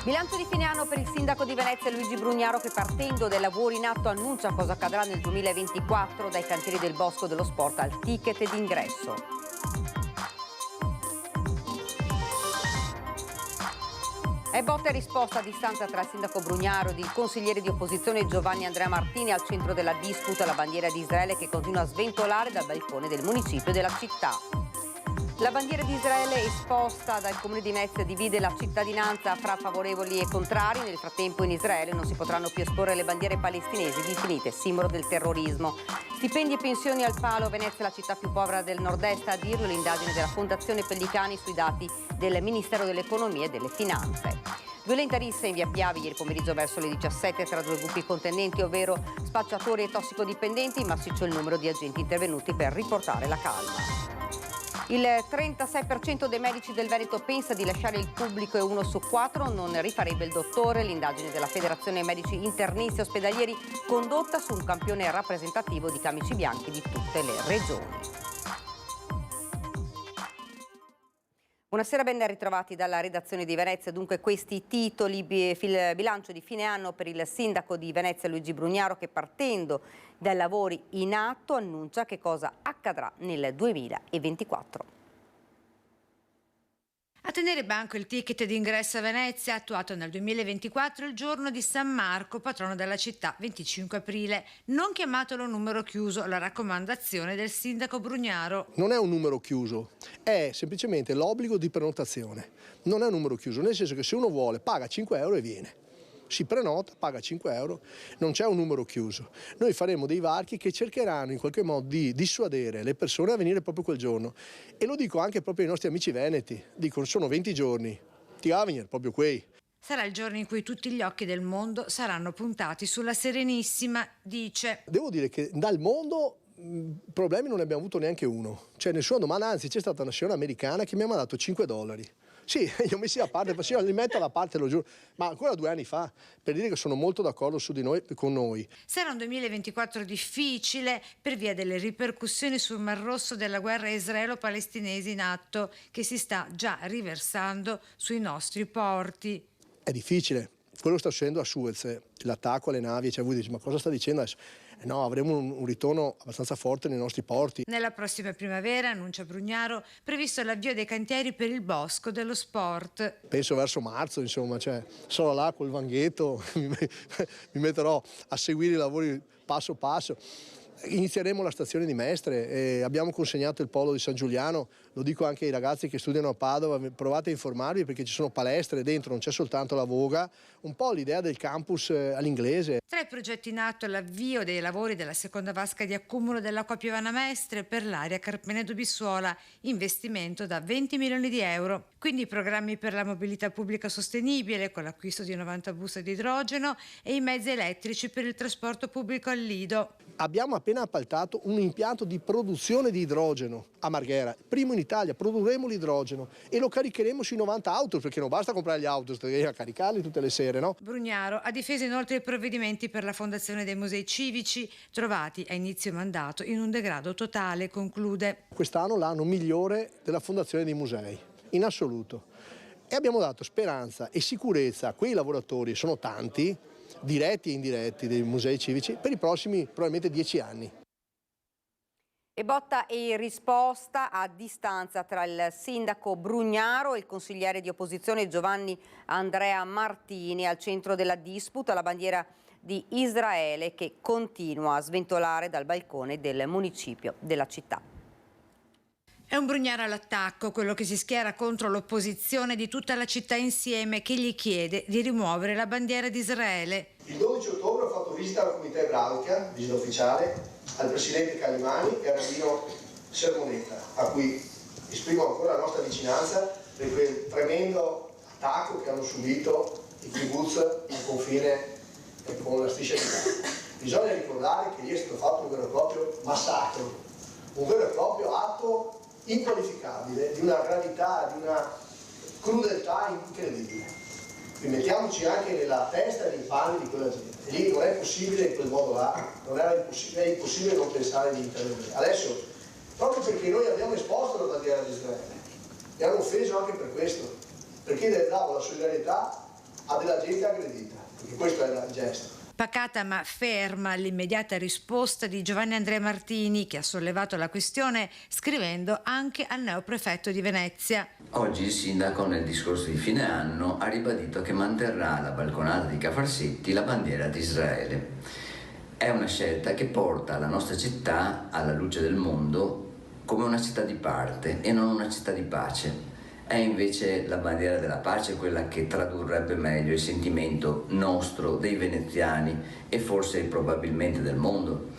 Bilancio di fine anno per il sindaco di Venezia Luigi Brugnaro, che partendo dai lavori in atto annuncia cosa accadrà nel 2024, dai cantieri del Bosco dello Sport al ticket d'ingresso. È botta e risposta a distanza tra il sindaco Brugnaro ed il consigliere di opposizione Giovanni Andrea Martini al centro della disputa la bandiera di Israele che continua a sventolare dal balcone del municipio e della città. La bandiera di Israele esposta dal Comune di Venezia divide la cittadinanza fra favorevoli e contrari. Nel frattempo in Israele non si potranno più esporre le bandiere palestinesi definite simbolo del terrorismo. Stipendi e pensioni al palo, Venezia è la città più povera del nord-est, a dirlo l'indagine della Fondazione Pellicani sui dati del Ministero dell'Economia e delle Finanze. Violenta rissa in via Piavi ieri pomeriggio verso le 17 tra due gruppi contendenti, ovvero spacciatori e tossicodipendenti, massiccio il numero di agenti intervenuti per riportare la calma. Il 36% dei medici del Veneto pensa di lasciare il pubblico e 1 su 4 non rifarebbe il dottore. L'indagine della Federazione Medici Internisti Ospedalieri condotta su un campione rappresentativo di camici bianchi di tutte le regioni. Buonasera, ben ritrovati dalla redazione di Venezia. Dunque questi titoli, il bilancio di fine anno per il sindaco di Venezia Luigi Brugnaro, che partendo dai lavori in atto annuncia che cosa accadrà nel 2024. A tenere banco il ticket d'ingresso a Venezia, attuato nel 2024 il giorno di San Marco, patrono della città, 25 aprile. Non chiamatelo numero chiuso, la raccomandazione del sindaco Brugnaro. Non è un numero chiuso, è semplicemente l'obbligo di prenotazione. Non è un numero chiuso, nel senso che se uno vuole paga 5 euro e viene. Si prenota, paga 5 euro, non c'è un numero chiuso. Noi faremo dei varchi che cercheranno in qualche modo di dissuadere le persone a venire proprio quel giorno. E lo dico anche proprio ai nostri amici veneti, dicono sono 20 giorni, ti va a venire proprio quei. Sarà il giorno in cui tutti gli occhi del mondo saranno puntati sulla Serenissima, dice. Devo dire che dal mondo problemi non ne abbiamo avuto neanche uno. Cioè nessuna domanda, anzi c'è stata una signora americana che mi ha mandato $5. Sì, li ho messi da parte, li metto da parte, lo giuro, ma ancora 2 anni fa, per dire che sono molto d'accordo su di noi, con noi. Sarà un 2024 difficile per via delle ripercussioni sul Mar Rosso della guerra israelo-palestinese in atto, che si sta già riversando sui nostri porti. È difficile, quello sta succedendo a Suez, l'attacco alle navi, cioè voi dite, ma cosa sta dicendo adesso? No, avremo un ritorno abbastanza forte nei nostri porti. Nella prossima primavera, annuncia Brugnaro, previsto l'avvio dei cantieri per il Bosco dello Sport. Penso verso marzo, insomma, cioè sarò là col vanghetto, mi metterò a seguire i lavori passo passo. Inizieremo la stazione di Mestre, abbiamo consegnato il polo di San Giuliano, lo dico anche ai ragazzi che studiano a Padova, provate a informarvi perché ci sono palestre dentro, non c'è soltanto la voga, un po' l'idea del campus all'inglese. Tra i progetti in atto l'avvio dei lavori della seconda vasca di accumulo dell'acqua Piovana Mestre per l'area Carpenedo-Bissuola, investimento da 20 milioni di euro. Quindi i programmi per la mobilità pubblica sostenibile con l'acquisto di 90 bus di idrogeno e i mezzi elettrici per il trasporto pubblico al Lido. Abbiamo appena appaltato un impianto di produzione di idrogeno a Marghera, primo in Italia, produrremo l'idrogeno e lo caricheremo sui 90 auto, perché non basta comprare gli auto, devi caricarli tutte le sere, no? Brugnaro ha difeso inoltre i provvedimenti per la fondazione dei musei civici, trovati a inizio mandato in un degrado totale, conclude. Quest'anno l'anno migliore della fondazione dei musei, in assoluto. E abbiamo dato speranza e sicurezza a quei lavoratori, sono tanti, diretti e indiretti dei musei civici, per i prossimi probabilmente 10 anni. E botta e risposta a distanza tra il sindaco Brugnaro e il consigliere di opposizione Giovanni Andrea Martini al centro della disputa, la bandiera di Israele che continua a sventolare dal balcone del municipio della città. È un Brugnaro all'attacco, quello che si schiera contro l'opposizione di tutta la città insieme, che gli chiede di rimuovere la bandiera di Israele. Il 12 ottobre ho fatto visita alla comunità ebraica, visita ufficiale, al presidente Calimani e al rabbino Sermonetta, a cui esprimo ancora la nostra vicinanza per quel tremendo attacco che hanno subito i kibbutz al confine con la striscia di Gaza. Bisogna ricordare che ieri è stato fatto un vero e proprio massacro, un vero e proprio atto inqualificabile, di una gravità, di una crudeltà incredibile. Quindi mettiamoci anche nella testa e nei panni di quella gente. E lì non è possibile in quel modo là, è impossibile non pensare di intervenire. Adesso, proprio perché noi abbiamo esposto la bandiera di Israele e hanno offeso anche per questo, perché davo la solidarietà a della gente aggredita, perché questo è il gesto. Pacata ma ferma l'immediata risposta di Giovanni Andrea Martini, che ha sollevato la questione scrivendo anche al neoprefetto di Venezia. Oggi il sindaco nel discorso di fine anno ha ribadito che manterrà alla balconata di Cafarsetti la bandiera di Israele. È una scelta che porta la nostra città alla luce del mondo come una città di parte e non una città di pace. È invece la bandiera della pace quella che tradurrebbe meglio il sentimento nostro, dei veneziani e forse probabilmente del mondo.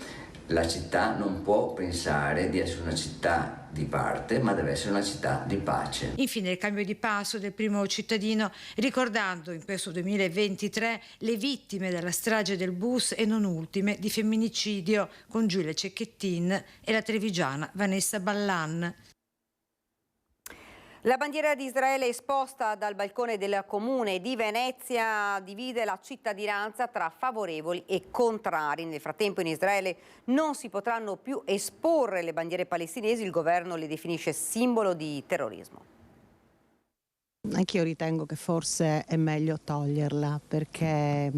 La città non può pensare di essere una città di parte, ma deve essere una città di pace. Infine il cambio di passo del primo cittadino, ricordando in questo 2023 le vittime della strage del bus e non ultime di femminicidio, con Giulia Cecchettin e la trevigiana Vanessa Ballan. La bandiera di Israele esposta dal balcone del comune di Venezia divide la cittadinanza tra favorevoli e contrari. Nel frattempo in Israele non si potranno più esporre le bandiere palestinesi, il governo le definisce simbolo di terrorismo. Anch'io ritengo che forse è meglio toglierla perché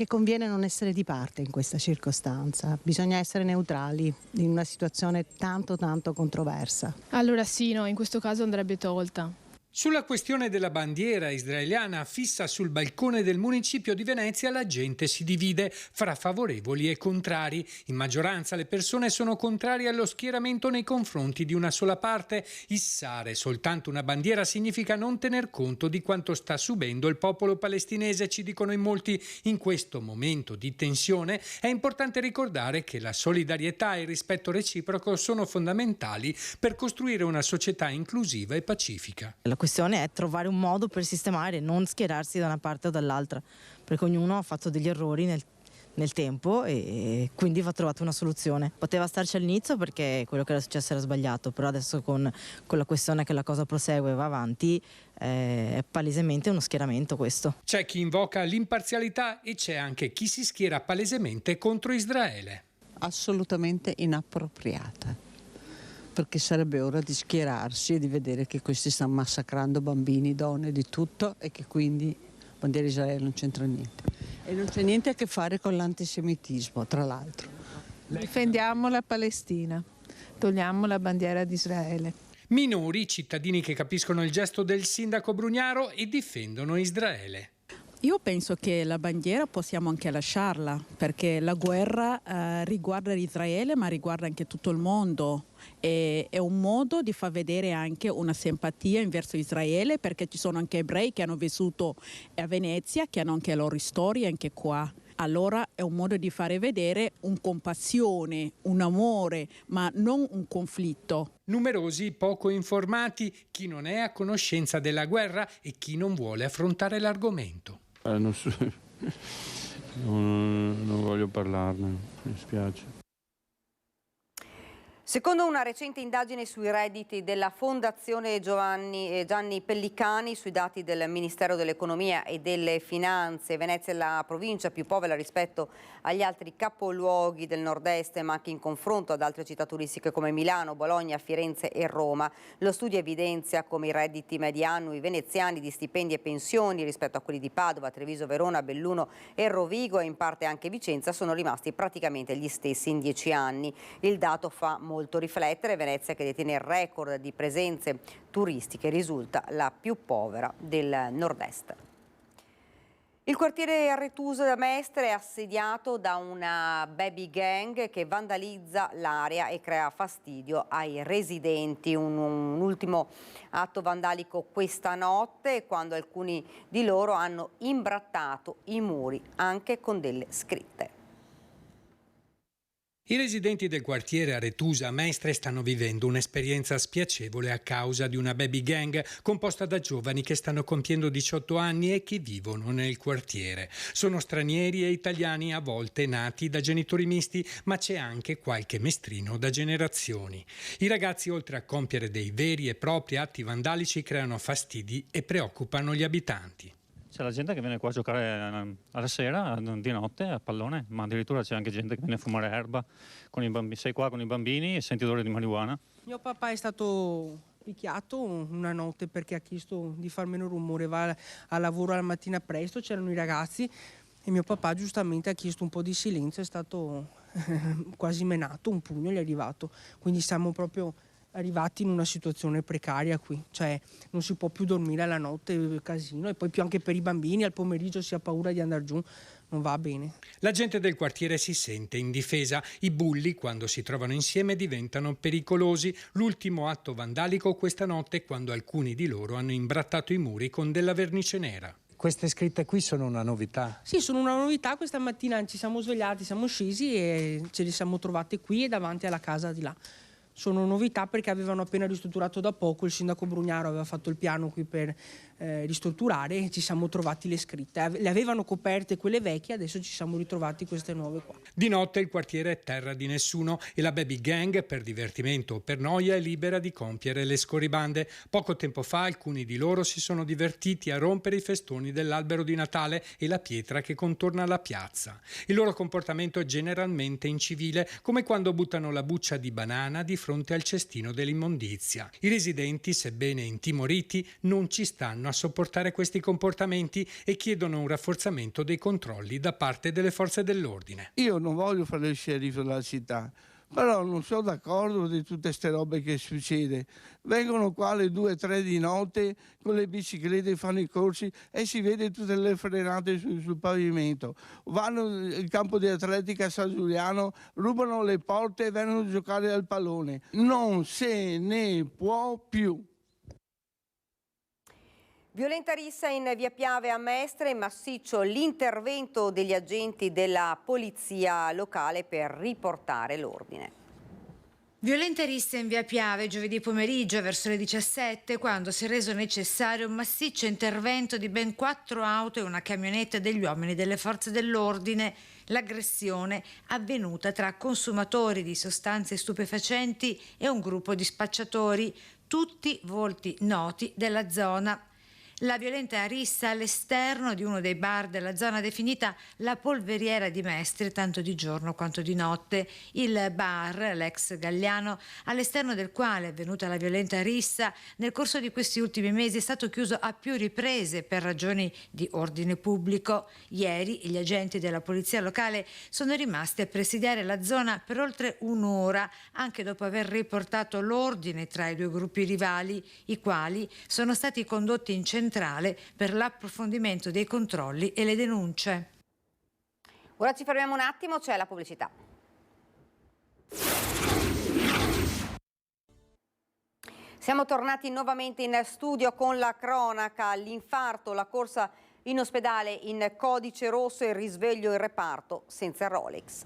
conviene non essere di parte in questa circostanza. Bisogna essere neutrali in una situazione tanto controversa. Allora sì, no, in questo caso andrebbe tolta. Sulla questione della bandiera israeliana fissa sul balcone del municipio di Venezia la gente si divide fra favorevoli e contrari. In maggioranza le persone sono contrarie allo schieramento nei confronti di una sola parte. Issare soltanto una bandiera significa non tener conto di quanto sta subendo il popolo palestinese, ci dicono in molti. In questo momento di tensione è importante ricordare che la solidarietà e il rispetto reciproco sono fondamentali per costruire una società inclusiva e pacifica. La questione è trovare un modo per sistemare, non schierarsi da una parte o dall'altra, perché ognuno ha fatto degli errori nel tempo e quindi va trovata una soluzione. Poteva starci all'inizio perché quello che era successo era sbagliato, però adesso con la questione che la cosa prosegue e va avanti è palesemente uno schieramento questo. C'è chi invoca l'imparzialità e c'è anche chi si schiera palesemente contro Israele. Assolutamente inappropriata, perché sarebbe ora di schierarsi e di vedere che questi stanno massacrando bambini, donne, di tutto, e che quindi bandiera di Israele non c'entra niente. E non c'è niente a che fare con l'antisemitismo, tra l'altro. Difendiamo la Palestina, togliamo la bandiera di Israele. Minori, cittadini che capiscono il gesto del sindaco Brugnaro e difendono Israele. Io penso che la bandiera possiamo anche lasciarla, perché la guerra riguarda Israele ma riguarda anche tutto il mondo. È un modo di far vedere anche una simpatia verso Israele, perché ci sono anche ebrei che hanno vissuto a Venezia, che hanno anche le loro storie anche qua. Allora è un modo di fare vedere un compassione, un amore, ma non un conflitto. Numerosi, poco informati, chi non è a conoscenza della guerra e chi non vuole affrontare l'argomento. Non voglio parlarne, mi spiace. Secondo una recente indagine sui redditi della Fondazione Gianni Pellicani, sui dati del Ministero dell'Economia e delle Finanze, Venezia è la provincia più povera rispetto agli altri capoluoghi del nord-est, ma anche in confronto ad altre città turistiche come Milano, Bologna, Firenze e Roma. Lo studio evidenzia come i redditi medi annui veneziani di stipendi e pensioni rispetto a quelli di Padova, Treviso, Verona, Belluno e Rovigo e in parte anche Vicenza sono rimasti praticamente gli stessi in 10 anni. Il dato fa molto riflettere. Venezia, che detiene il record di presenze turistiche, risulta la più povera del nord-est. Il quartiere Aretusa da Mestre è assediato da una baby gang che vandalizza l'area e crea fastidio ai residenti. Un ultimo atto vandalico questa notte, quando alcuni di loro hanno imbrattato i muri anche con delle scritte. I residenti del quartiere Aretusa a Mestre stanno vivendo un'esperienza spiacevole a causa di una baby gang composta da giovani che stanno compiendo 18 anni e che vivono nel quartiere. Sono stranieri e italiani, a volte nati da genitori misti, ma c'è anche qualche mestrino da generazioni. I ragazzi, oltre a compiere dei veri e propri atti vandalici, creano fastidi e preoccupano gli abitanti. C'è la gente che viene qua a giocare alla sera, di notte, a pallone, ma addirittura c'è anche gente che viene a fumare erba con i bambini. Sei qua con i bambini e senti odore di marijuana. Mio papà è stato picchiato una notte perché ha chiesto di far meno rumore, va al lavoro la mattina presto, c'erano i ragazzi e mio papà giustamente ha chiesto un po' di silenzio, è stato quasi menato, un pugno gli è arrivato, quindi siamo proprio arrivati in una situazione precaria qui, cioè non si può più dormire la notte, casino, e poi più anche per i bambini, al pomeriggio si ha paura di andare giù, non va bene. La gente del quartiere si sente indifesa, i bulli quando si trovano insieme diventano pericolosi. L'ultimo atto vandalico questa notte quando alcuni di loro hanno imbrattato i muri con della vernice nera. Queste scritte qui sono una novità? Sì, sono una novità, questa mattina ci siamo svegliati, siamo scesi e ce li siamo trovati qui e davanti alla casa di là. Sono novità perché avevano appena ristrutturato da poco, il sindaco Brugnaro aveva fatto il piano qui per ristrutturare e ci siamo trovati le scritte. Le avevano coperte quelle vecchie, adesso ci siamo ritrovati queste nuove qua. Di notte il quartiere è terra di nessuno e la baby gang, per divertimento o per noia, è libera di compiere le scorribande. Poco tempo fa alcuni di loro si sono divertiti a rompere i festoni dell'albero di Natale e la pietra che contorna la piazza. Il loro comportamento è generalmente incivile, come quando buttano la buccia di banana di fronte al cestino dell'immondizia. I residenti, sebbene intimoriti, non ci stanno a sopportare questi comportamenti e chiedono un rafforzamento dei controlli da parte delle forze dell'ordine. Io non voglio fare il sceriffo della città, però non sono d'accordo di tutte queste robe che succede. Vengono qua alle 2-3 di notte con le biciclette, fanno i corsi e si vede tutte le frenate sul pavimento. Vanno al campo di atletica a San Giuliano, rubano le porte e vengono a giocare al pallone. Non se ne può più. Violenta rissa in via Piave a Mestre, massiccio l'intervento degli agenti della polizia locale per riportare l'ordine. Violenta rissa in via Piave giovedì pomeriggio verso le 17 quando si è reso necessario un massiccio intervento di ben 4 auto e una camionetta degli uomini delle forze dell'ordine. L'aggressione avvenuta tra consumatori di sostanze stupefacenti e un gruppo di spacciatori, tutti volti noti della zona. La violenta rissa all'esterno di uno dei bar della zona definita la Polveriera di Mestre, tanto di giorno quanto di notte. Il bar, l'ex Galliano, all'esterno del quale è avvenuta la violenta rissa, nel corso di questi ultimi mesi è stato chiuso a più riprese per ragioni di ordine pubblico. Ieri gli agenti della polizia locale sono rimasti a presidiare la zona per oltre un'ora, anche dopo aver riportato l'ordine tra i due gruppi rivali, i quali sono stati condotti in centrale per l'approfondimento dei controlli e le denunce. Ora ci fermiamo un attimo, c'è la pubblicità. Siamo tornati nuovamente in studio con la cronaca, l'infarto, la corsa in ospedale in codice rosso e il risveglio in reparto senza Rolex.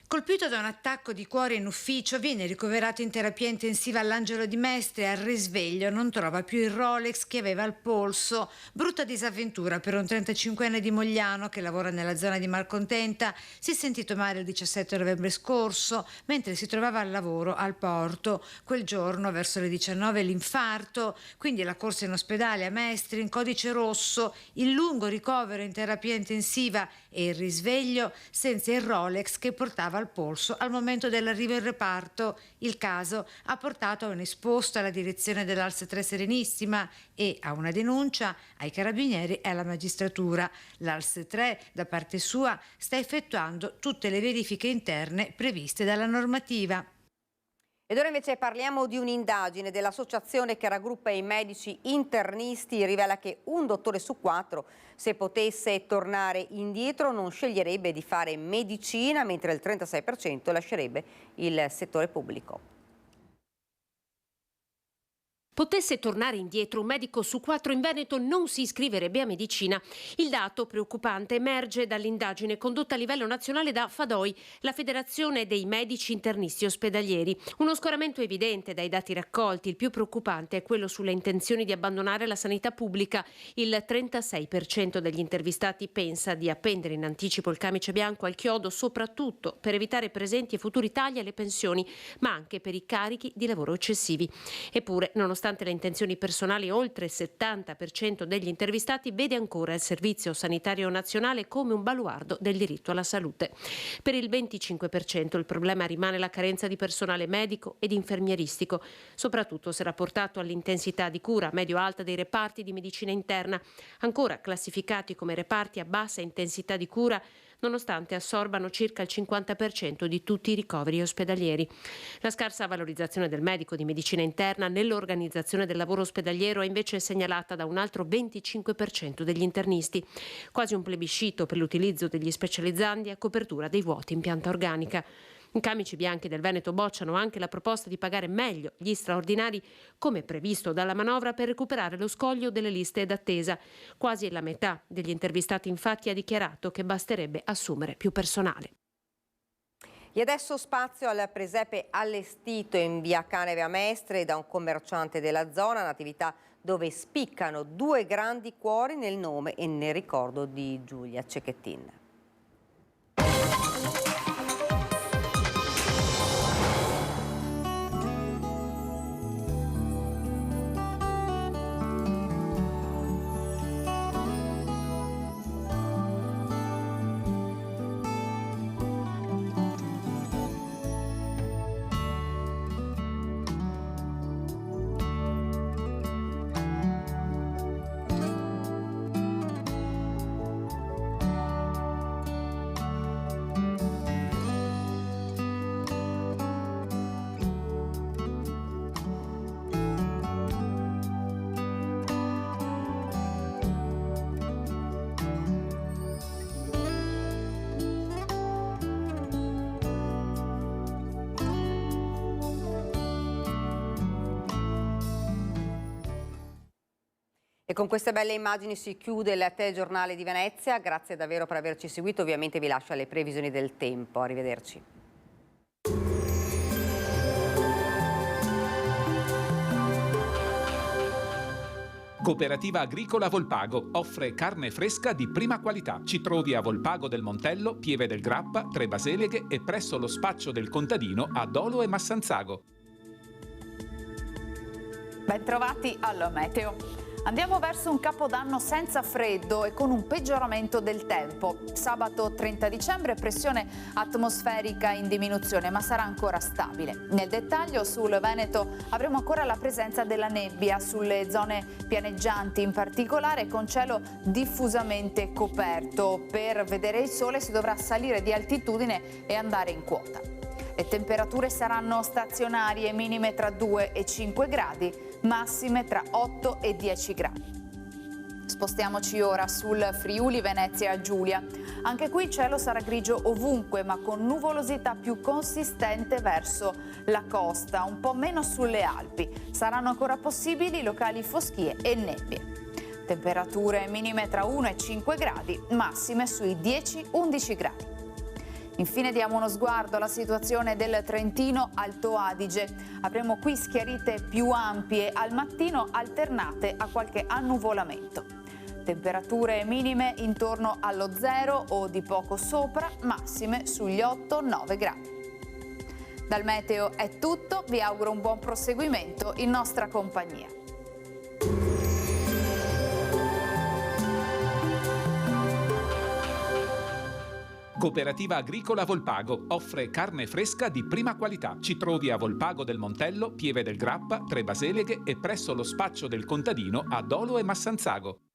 Colpito da un attacco di cuore in ufficio, viene ricoverato in terapia intensiva all'Angelo di Mestre. Al risveglio non trova più il Rolex che aveva al polso. Brutta disavventura per un 35enne di Mogliano che lavora nella zona di Malcontenta. Si è sentito male il 17 novembre scorso mentre si trovava al lavoro al porto. Quel giorno, verso le 19, l'infarto, quindi la corsa in ospedale a Mestre in codice rosso, il lungo ricovero in terapia intensiva e il risveglio senza il Rolex che portava al polso al momento dell'arrivo in reparto. Il caso ha portato a un esposto alla direzione dell'Alse 3 Serenissima e a una denuncia ai carabinieri e alla magistratura. L'Alse 3, da parte sua, sta effettuando tutte le verifiche interne previste dalla normativa. Ed ora invece parliamo di un'indagine dell'associazione che raggruppa i medici internisti, rivela che un dottore su 4, se potesse tornare indietro, non sceglierebbe di fare medicina, mentre il 36% lascerebbe il settore pubblico. Potesse tornare indietro, un medico su 4 in Veneto non si iscriverebbe a medicina. Il dato preoccupante emerge dall'indagine condotta a livello nazionale da FADOI, la Federazione dei Medici Internisti Ospedalieri. Uno scoramento evidente dai dati raccolti. Il più preoccupante è quello sulle intenzioni di abbandonare la sanità pubblica. Il 36% degli intervistati pensa di appendere in anticipo il camice bianco al chiodo, soprattutto per evitare presenti e futuri tagli alle pensioni, ma anche per i carichi di lavoro eccessivi. Eppure, nonostante nonostante le intenzioni personali, oltre il 70% degli intervistati vede ancora il Servizio Sanitario Nazionale come un baluardo del diritto alla salute. Per il 25% il problema rimane la carenza di personale medico ed infermieristico, soprattutto se rapportato all'intensità di cura medio-alta dei reparti di medicina interna, ancora classificati come reparti a bassa intensità di cura, nonostante assorbano circa il 50% di tutti i ricoveri ospedalieri. La scarsa valorizzazione del medico di medicina interna nell'organizzazione del lavoro ospedaliero è invece segnalata da un altro 25% degli internisti, quasi un plebiscito per l'utilizzo degli specializzandi a copertura dei vuoti in pianta organica. I Camici Bianchi del Veneto bocciano anche la proposta di pagare meglio gli straordinari come previsto dalla manovra per recuperare lo scoglio delle liste d'attesa. Quasi la metà degli intervistati infatti ha dichiarato che basterebbe assumere più personale. E adesso spazio al presepe allestito in via Caneve a Mestre da un commerciante della zona, un'attività dove spiccano 2 grandi cuori nel nome e nel ricordo di Giulia Cecchettin. E con queste belle immagini si chiude il telegiornale di Venezia. Grazie davvero per averci seguito. Ovviamente vi lascio alle previsioni del tempo. Arrivederci. Cooperativa Agricola Volpago offre carne fresca di prima qualità. Ci trovi a Volpago del Montello, Pieve del Grappa, Tre Baseleghe e presso lo spaccio del contadino a Dolo e Massanzago. Bentrovati allo meteo. Andiamo verso un capodanno senza freddo e con un peggioramento del tempo. Sabato 30 dicembre pressione atmosferica in diminuzione, ma sarà ancora stabile. Nel dettaglio sul Veneto avremo ancora la presenza della nebbia sulle zone pianeggianti, in particolare con cielo diffusamente coperto. Per vedere il sole si dovrà salire di altitudine e andare in quota. Le temperature saranno stazionarie, minime tra 2 e 5 gradi, massime tra 8 e 10 gradi. Spostiamoci ora sul Friuli Venezia Giulia. Anche qui il cielo sarà grigio ovunque, ma con nuvolosità più consistente verso la costa, un po' meno sulle Alpi. Saranno ancora possibili locali foschie e nebbie. Temperature minime tra 1 e 5 gradi, massime sui 10-11 gradi. Infine diamo uno sguardo alla situazione del Trentino Alto Adige. Avremo qui schiarite più ampie al mattino alternate a qualche annuvolamento. Temperature minime intorno allo 0 o di poco sopra, massime sugli 8-9 gradi. Dal meteo è tutto, vi auguro un buon proseguimento in nostra compagnia. Cooperativa Agricola Volpago offre carne fresca di prima qualità. Ci trovi a Volpago del Montello, Pieve del Grappa, Tre Baseleghe e presso lo spaccio del contadino a Dolo e Massanzago.